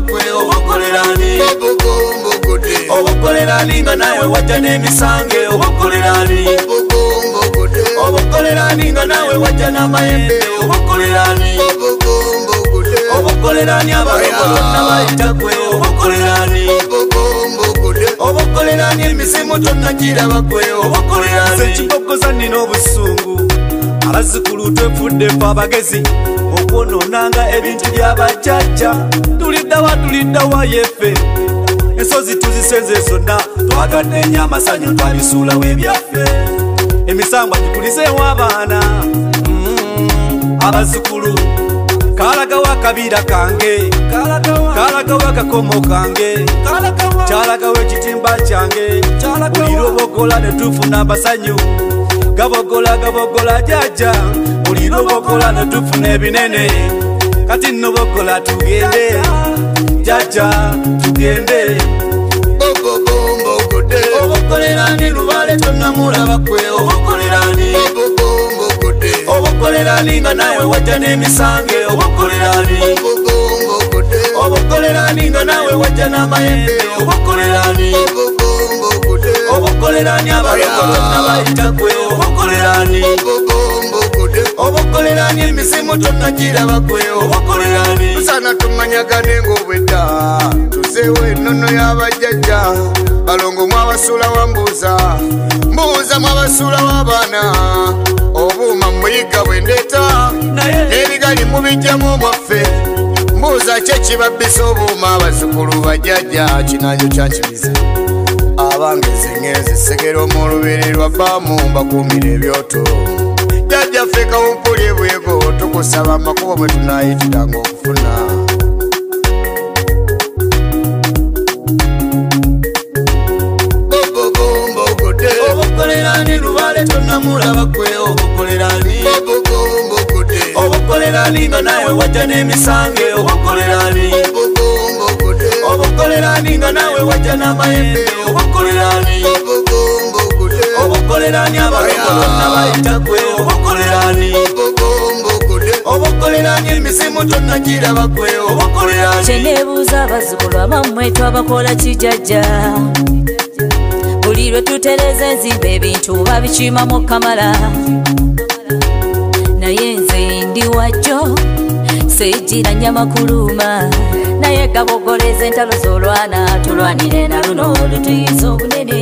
bakwe obukolerani obukolerani nga nawe wajja n'emisange obukolerani obukolerani nga nawe wajja n'amayembe obukolerani obukolerani abaloko bonna bayita gwe obukolerani obukolerani emisimu tonnagiraba gwe obukolerani ekibogoza nina obusungu abazzukulu twefudde fe abagezi okwonoonanga ebintu by'abajjajja tuliddawa yeffe ensozi tuzisenze zonna twagadde nnyo amasanyu twabisuulawo ebyaffe emisambwa gikulizeewo abaana abazzukulu kalagawo akabira kange kalagawo akakomo kange kyalagawo ekitimba kyange buli lwobogola ne tufuna amasanyu gabogola jajja buli lwobogola ne tufuna ebinene kati nnobogola tugende jajja tugende obukolerani lubale tonnamulaba kwe obukolerani obukolerani nga nawe wajja n'emisange obukolerani obukolerani nga nawe wajja n'amayembe obukolerani obukolerani abaloko bonna bayita gwe obukolerani obukolerani emisimu tonnagiraba gwe obukolerani tusana tumanyagane ng'obwedda tuzeewo ennono y'abajjajja balongo mwabasuula wambuuza mwabasuula w'abaana obuuma muyiga bwendeeta n'ebigali mubijjamu omwaffe mbuuza ki ekibabbisa obuuma abazzukulu bajjajja kinanyo kyakimize abange zengenze segera omulubiri lwa baamu mbakuumira ebyoto jjajja ffe kawumpuli ebwego tukusaba amakubo bwe tunaayitiranga okufuna obukolerani lubale tonnamulaba kwe obukolerani obukolerani nga nawe wajja n'emisange obukolerani obukolerani nga nawe wajja n'amayembe obukolerani obukolerani abaloko bonna bayita gwe obukolerani obukolerani emisimu tonnagiraba gwe obukolerani kyeneebuuza abazzukulu abammwe twabakola kijajja buli lwe tutereza enzimba ebintu babikimamu kamala naye nze ndi wajjo sejjira nyama kuluma naye gabogoleza entalo z'olwana tulwanire na luno olutuyiza obunene